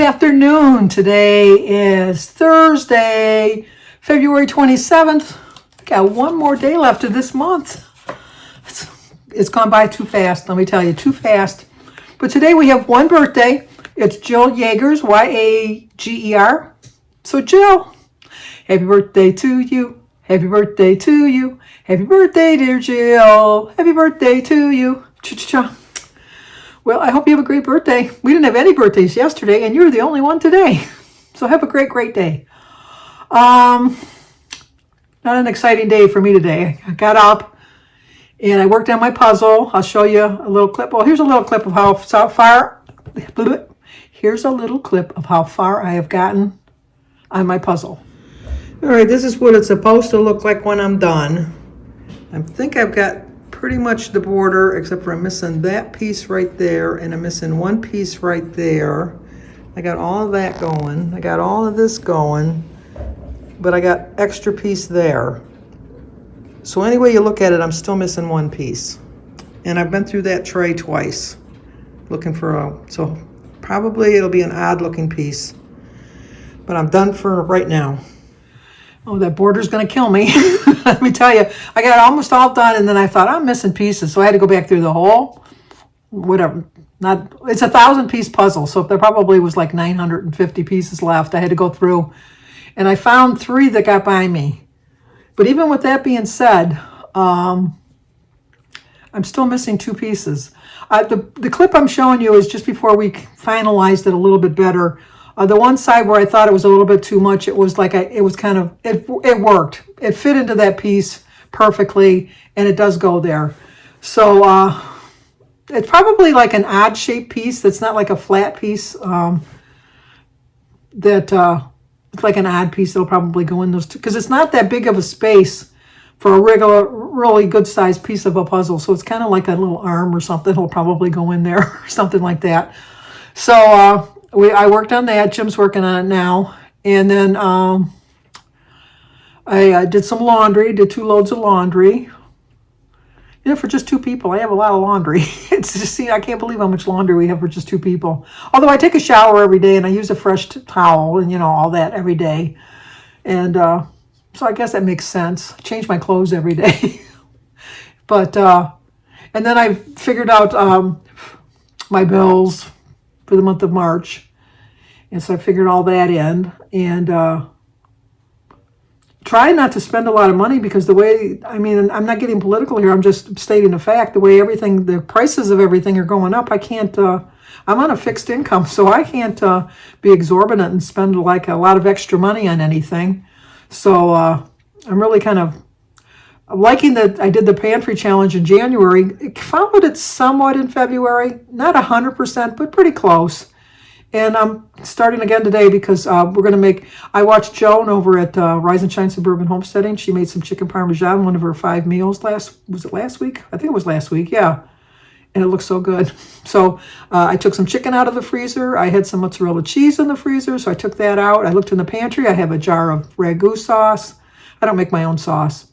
afternoon. Today is Thursday, February 27th. Got one more day left of this month. It's gone by too fast, let me tell you, too fast. But today we have one birthday. It's Jill Yeager's, Y-A-G-E-R. So Jill, happy birthday to you. Happy birthday to you. Happy birthday, dear Jill. Happy birthday to you. Cha-cha-cha. Well, I hope you have a great birthday. We didn't have any birthdays yesterday, and you're the only one today. So have a great, great day. Not an exciting day for me today. I got up, and I worked on my puzzle. I'll show you a little clip. Well, here's a little clip of how far. Here's a little clip of how far I have gotten on my puzzle. All right, this is what it's supposed to look like when I'm done. I think I've got pretty much the border, except for I'm missing that piece right there, and I'm missing one piece right there. I got all of that going. I got all of this going, but I got extra piece there. So any way you look at it, I'm still missing one piece. And I've been through that tray twice, looking for so probably it'll be an odd looking piece. But I'm done for right now. Oh, that border's going to kill me. Let me tell you, I got almost all done, and then I thought, I'm missing pieces. So I had to go back through the whole, whatever. It's a 1,000-piece puzzle, so there probably was like 950 pieces left. I had to go through, and I found 3 that got by me. But even with that being said, I'm still missing 2 pieces. The clip I'm showing you is just before we finalized it a little bit better. The one side where I thought it was a little bit too much, it was like it worked. It fit into that piece perfectly, and it does go there. So it's probably like an odd shaped piece that's not like a flat piece. It's like an odd piece that'll probably go in those two, because it's not that big of a space for a really good sized piece of a puzzle. So it's kind of like a little arm or something. It'll probably go in there or something like that. So I worked on that. Jim's working on it now. And then I did some laundry, did 2 loads of laundry. You know, for just 2 people, I have a lot of laundry. It's just, I can't believe how much laundry we have for just 2 people. Although I take a shower every day, and I use a fresh towel and, all that every day. And so I guess that makes sense. I change my clothes every day. But, and then I figured out my bills for the month of March. And so I figured all that in, and try not to spend a lot of money, because the way, I'm not getting political here, I'm just stating a fact. The way the prices of everything are going up, I can't, I'm on a fixed income, so I can't be exorbitant and spend like a lot of extra money on anything. So I'm really kind of liking that I did the pantry challenge in January. It followed it somewhat in February, not 100%, but pretty close. And I'm starting again today because we're going to I watched Joan over at Rise and Shine Suburban Homesteading. She made some chicken parmesan, one of her 5 meals was it last week? I think it was last week, yeah. And it looks so good. So I took some chicken out of the freezer. I had some mozzarella cheese in the freezer, so I took that out. I looked in the pantry. I have a jar of ragu sauce. I don't make my own sauce.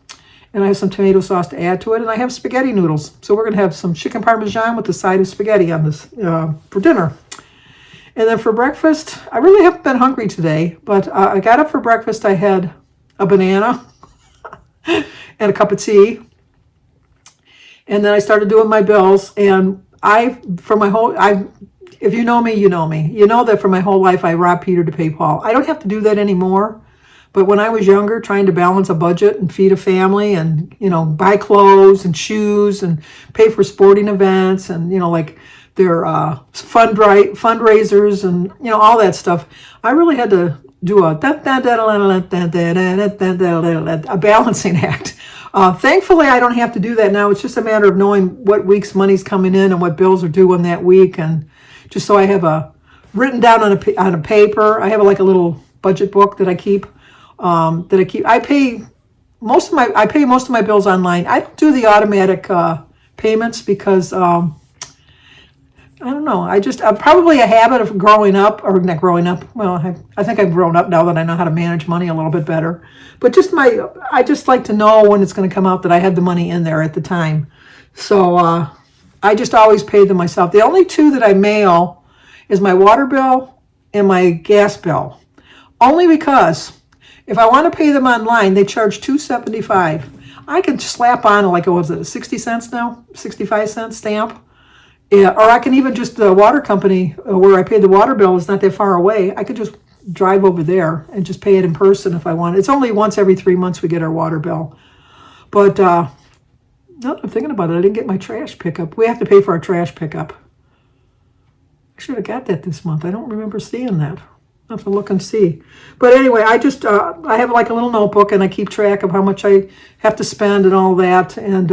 And I have some tomato sauce to add to it, and I have spaghetti noodles. So we're going to have some chicken parmesan with a side of spaghetti on this for dinner. And then for breakfast, I really haven't been hungry today, but I got up for breakfast. I had a banana and a cup of tea. And then I started doing my bills. And if you know me, you know me. You know that for my whole life, I robbed Peter to pay Paul. I don't have to do that anymore. But when I was younger, trying to balance a budget and feed a family and, buy clothes and shoes and pay for sporting events and, like their fundraisers and, all that stuff, I really had to do a balancing act. Thankfully, I don't have to do that now. It's just a matter of knowing what week's money's coming in and what bills are due on that week. And just so I have written down on a paper. I have like a little budget book that I keep. I pay most of my bills online. I don't do the automatic payments because I don't know. I'm probably a habit of growing up, or not growing up. Well, I think I've grown up now that I know how to manage money a little bit better. But I just like to know when it's going to come out that I have the money in there at the time. So I just always pay them myself. The only 2 that I mail is my water bill and my gas bill. Only because if I want to pay them online, they charge $2.75. I can slap on, like, what was it, 60 cents now? 65 cents stamp? Yeah, or I can even just, the water company where I paid the water bill is not that far away. I could just drive over there and just pay it in person if I want. It's only once every 3 months we get our water bill. But now that I'm thinking about it, I didn't get my trash pickup. We have to pay for our trash pickup. I should have got that this month. I don't remember seeing that. I'll have to look and see. But anyway, I just, I have like a little notebook and I keep track of how much I have to spend and all that. And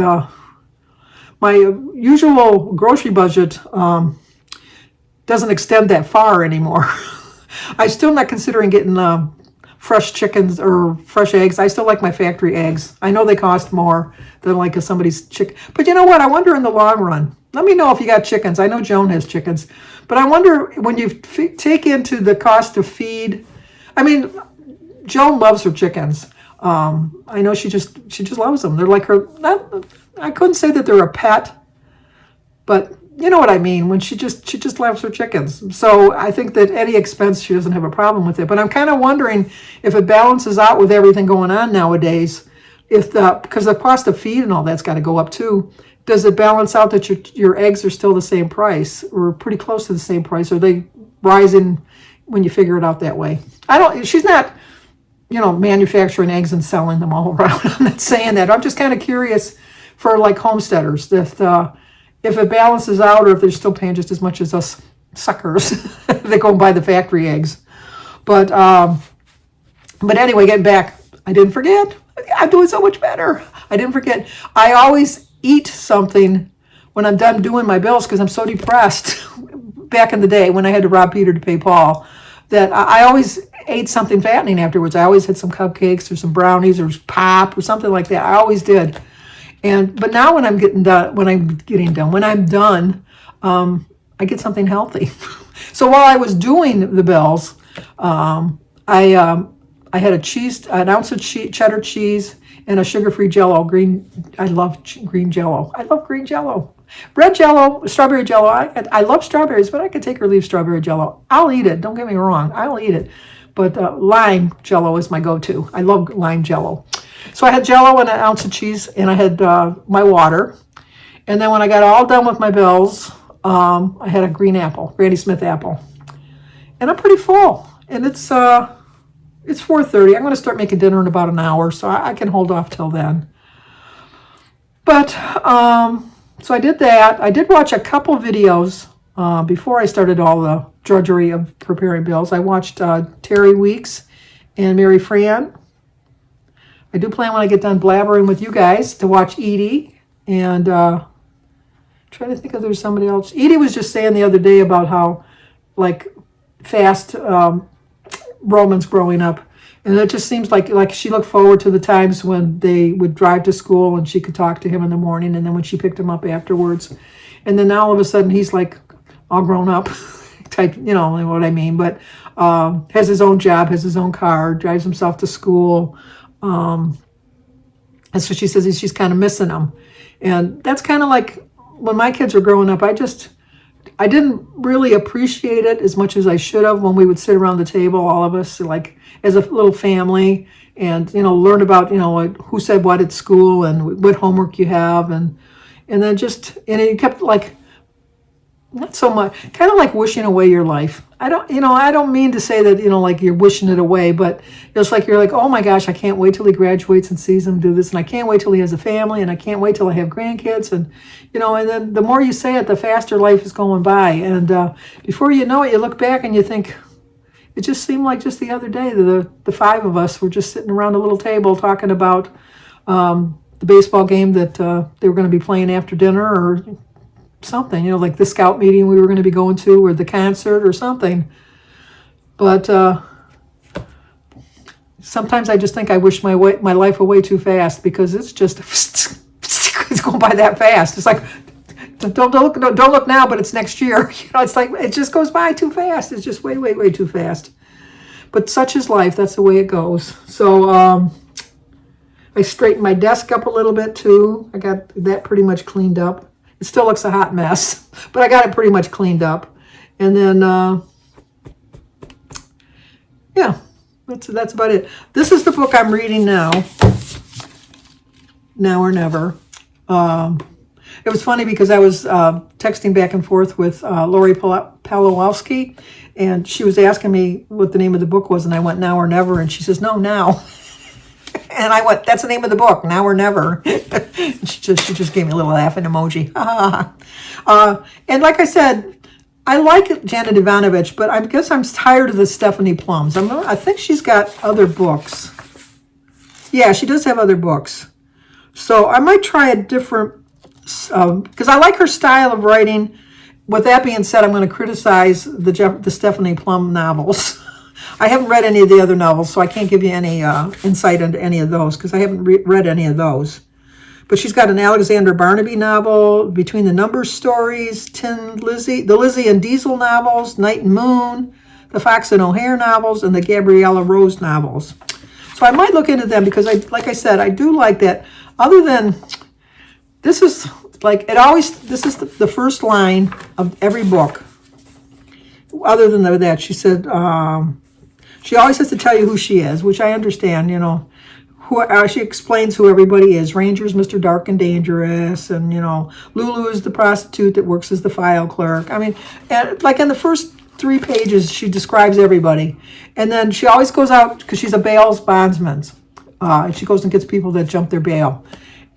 my usual grocery budget doesn't extend that far anymore. I'm still not considering getting fresh chickens or fresh eggs. I still like my factory eggs. I know they cost more than like somebody's chicken. But you know what? I wonder in the long run. Let me know if you got chickens. I know Joan has chickens. But I wonder when you take into the cost of feed. I mean, Joan loves her chickens. I know she just loves them. They're like her. I couldn't say that they're a pet, but you know what I mean. When she just loves her chickens. So I think that any expense she doesn't have a problem with it. But I'm kind of wondering if it balances out with everything going on nowadays. Because the cost of feed and all that's got to go up too. Does it balance out that your eggs are still the same price or pretty close to the same price? Are they rising when you figure it out that way? She's not, manufacturing eggs and selling them all around. I'm not saying that. I'm just kind of curious for like homesteaders if it balances out or if they're still paying just as much as us suckers that go and buy the factory eggs. But anyway, getting back, I didn't forget. I'm doing so much better. I didn't forget. I always eat something when I'm done doing my bills because I'm so depressed. Back in the day when I had to rob Peter to pay Paul, that I always ate something fattening afterwards. I always had some cupcakes or some brownies or pop or something like that. I always did. But now when I'm done, I get something healthy. So while I was doing the bills, I had an ounce of cheddar cheese and a sugar-free Jell-O. I love green Jell-O. I love green Jell-O. Red Jell-O, strawberry Jell-O. I love strawberries, but I could take or leave strawberry Jell-O. I'll eat it. Don't get me wrong. I'll eat it. But lime Jell-O is my go-to. I love lime Jell-O. So I had Jell-O and an ounce of cheese, and I had my water. And then when I got all done with my bills, I had a green apple, Granny Smith apple. And I'm pretty full. And it's 4:30. I'm going to start making dinner in about an hour, so I can hold off till then. But, so I did that. I did watch a couple videos before I started all the drudgery of preparing bills. I watched Terry Weeks and Mary Fran. I do plan when I get done blabbering with you guys to watch Edie. And trying to think if there's somebody else. Edie was just saying the other day about how, like, fast Romans growing up. And it just seems like she looked forward to the times when they would drive to school and she could talk to him in the morning and then when she picked him up afterwards. And then now all of a sudden he's like all grown up type, you know what I mean, but has his own job, has his own car, drives himself to school. And so she says she's kind of missing him. And that's kind of like when my kids were growing up, I didn't really appreciate it as much as I should have when we would sit around the table, all of us, like as a little family, and learn about who said what at school and what homework you have, and then it kept like not so much, kind of like wishing away your life. I don't mean to say that like you're wishing it away, but it's like you're like, oh my gosh, I can't wait till he graduates and sees him do this, and I can't wait till he has a family, and I can't wait till I have grandkids, and and then the more you say it, the faster life is going by, and before you know it, you look back and you think, it just seemed like just the other day the five of us were just sitting around a little table talking about the baseball game that they were going to be playing after dinner or something, like the scout meeting we were going to be going to or the concert or something. But sometimes I just think I wish my life away too fast because it's just it's going by that fast. It's like don't look now, but it's next year. It's like it just goes by too fast. It's just way too fast. But such is life. That's the way it goes. So I straightened my desk up a little bit too. I got that pretty much cleaned up. It still looks a hot mess, but I got it pretty much cleaned up. And then Yeah, that's about it. This is the book I'm reading now. Now or Never. It was funny because I was texting back and forth with Lori Palowski, and she was asking me what the name of the book was, and I went Now or Never, and she says, no, now. And I went, that's the name of the book, Now or Never. she just gave me a little laughing emoji. And like I said, I like Janet Ivanovich, but I guess I'm tired of the Stephanie Plums. I think she's got other books. Yeah, she does have other books. So I might try a different, because I like her style of writing. With that being said, I'm going to criticize the Stephanie Plum novels. I haven't read any of the other novels, so I can't give you any insight into any of those, because I haven't read any of those. But she's got an Alexander Barnaby novel, Between the Numbers stories, the Lizzie and Diesel novels, Night and Moon, the Fox and O'Hare novels, and the Gabriella Rose novels. So I might look into them, because like I said, I do like that. Other than, this is the first line of every book. Other than that, she said, she always has to tell you who she is, which I understand, she explains who everybody is. Ranger's Mr. Dark and Dangerous, and, Lulu is the prostitute that works as the file clerk. I mean, like in the first 3 pages, she describes everybody. And then she always goes out, because she's a bail bondsman. She goes and gets people that jump their bail.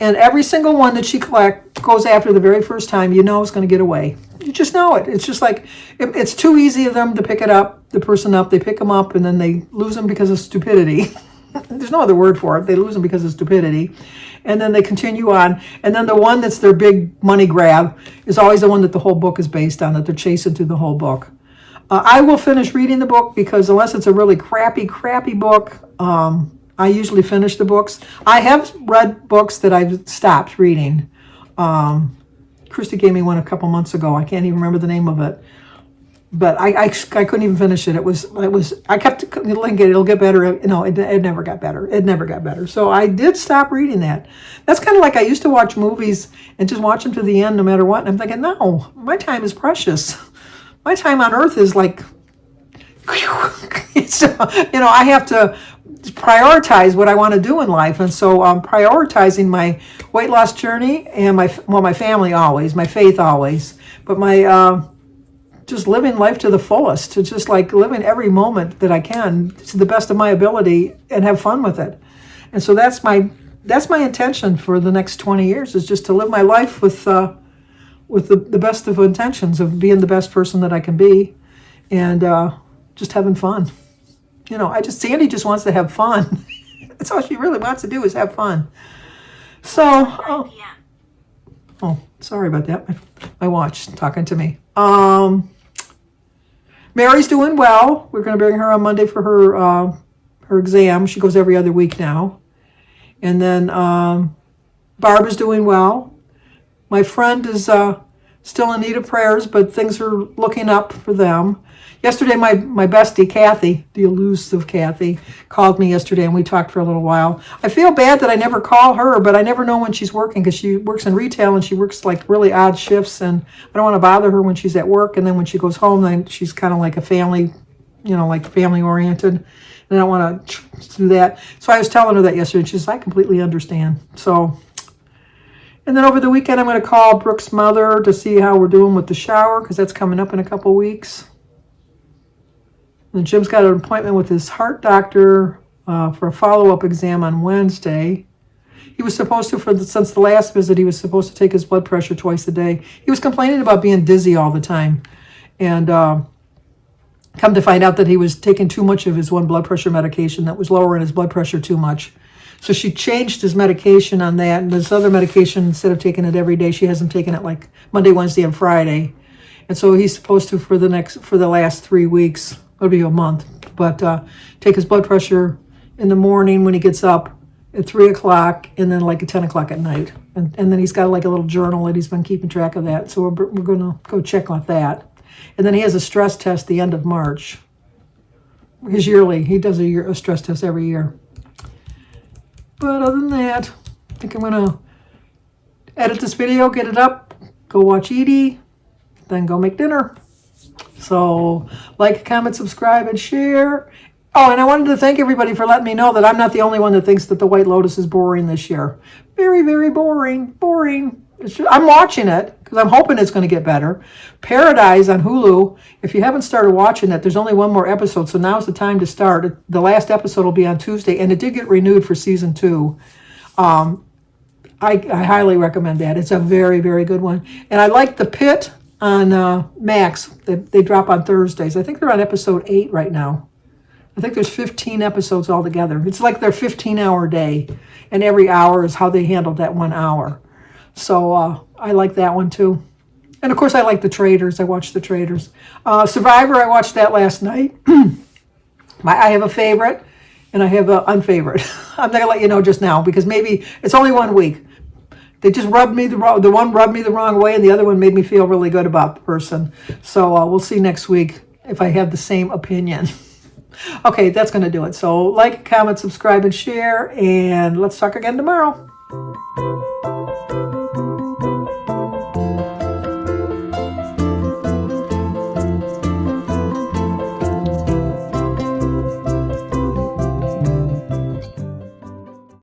And every single one that she goes after the very first time, is going to get away. You just know it. It's just like, it's too easy of them to pick the person up. They pick them up, and then they lose them because of stupidity. There's no other word for it. They lose them because of stupidity. And then they continue on. And then the one that's their big money grab is always the one that the whole book is based on, that they're chasing through the whole book. I will finish reading the book, because unless it's a really crappy book, I usually finish the books. I have read books that I've stopped reading. Christy gave me one a couple months ago. I can't even remember the name of it. But I couldn't even finish it. I kept thinking it'll get better. No, it never got better. It never got better. So I did stop reading that. That's kind of like I used to watch movies and just watch them to the end no matter what. And I'm thinking, no, my time is precious. My time on earth is like, I have to prioritize what I want to do in life. And so I'm prioritizing my weight loss journey and my family always, my faith always, but my just living life to the fullest, to just like living every moment that I can to the best of my ability and have fun with it. And so that's my intention for the next 20 years, is just to live my life with the best of intentions of being the best person that I can be, and just having fun. Sandy just wants to have fun. That's all she really wants to do, is have fun. So, sorry about that. My watch talking to me. Mary's doing well. We're going to bring her on Monday for her exam. She goes every other week now. And then Barb is doing well. My friend is still in need of prayers, but things are looking up for them. Yesterday, my bestie, Kathy, the elusive Kathy, called me yesterday, and we talked for a little while. I feel bad that I never call her, but I never know when she's working, because she works in retail, and she works like really odd shifts, and I don't want to bother her when she's at work. And then when she goes home, then she's kind of like a family, like family-oriented, and I don't want to do that. So I was telling her that yesterday, and she says, I completely understand. So, and then over the weekend, I'm going to call Brooke's mother to see how we're doing with the shower, because that's coming up in a couple weeks. And Jim's got an appointment with his heart doctor for a follow-up exam on Wednesday. He was supposed to, since the last visit, he was supposed to take his blood pressure twice a day. He was complaining about being dizzy all the time. And come to find out that he was taking too much of his one blood pressure medication that was lowering his blood pressure too much. So she changed his medication on that. And this other medication, instead of taking it every day, she has him taking it like Monday, Wednesday, and Friday. And so he's supposed to, for the last 3 weeks, it'll be a month, but take his blood pressure in the morning when he gets up at 3 o'clock, and then like at 10 o'clock at night. And then he's got like a little journal that he's been keeping track of that. So we're going to go check on that. And then he has a stress test the end of March. His yearly, he does a stress test every year. But other than that, I think I'm going to edit this video, get it up, go watch Edie, then go make dinner. So like, comment, subscribe, and share. Oh, and I wanted to thank everybody for letting me know that I'm not the only one that thinks that The White Lotus is boring this year. Very, very boring. Boring. I'm watching it because I'm hoping it's going to get better. Paradise on Hulu, if you haven't started watching it, there's only one more episode, so now's the time to start. The last episode will be on Tuesday, and it did get renewed for season 2. I highly recommend that. It's a very, very good one. And I like The Pit on Max. They drop on Thursdays. I think they're on episode 8 right now. I think there's 15 episodes altogether. It's like their 15-hour day, and every hour is how they handled that 1 hour. So I like that one too. And of course, I like The Traders. I watched The Traders. Survivor, I watched that last night. I have a favorite, and I have an unfavorite. I'm not going to let you know just now, because maybe it's only 1 week. They just rubbed me the one rubbed me the wrong way, and the other one made me feel really good about the person. So we'll see next week if I have the same opinion. Okay, that's going to do it. So like, comment, subscribe, and share, and let's talk again tomorrow.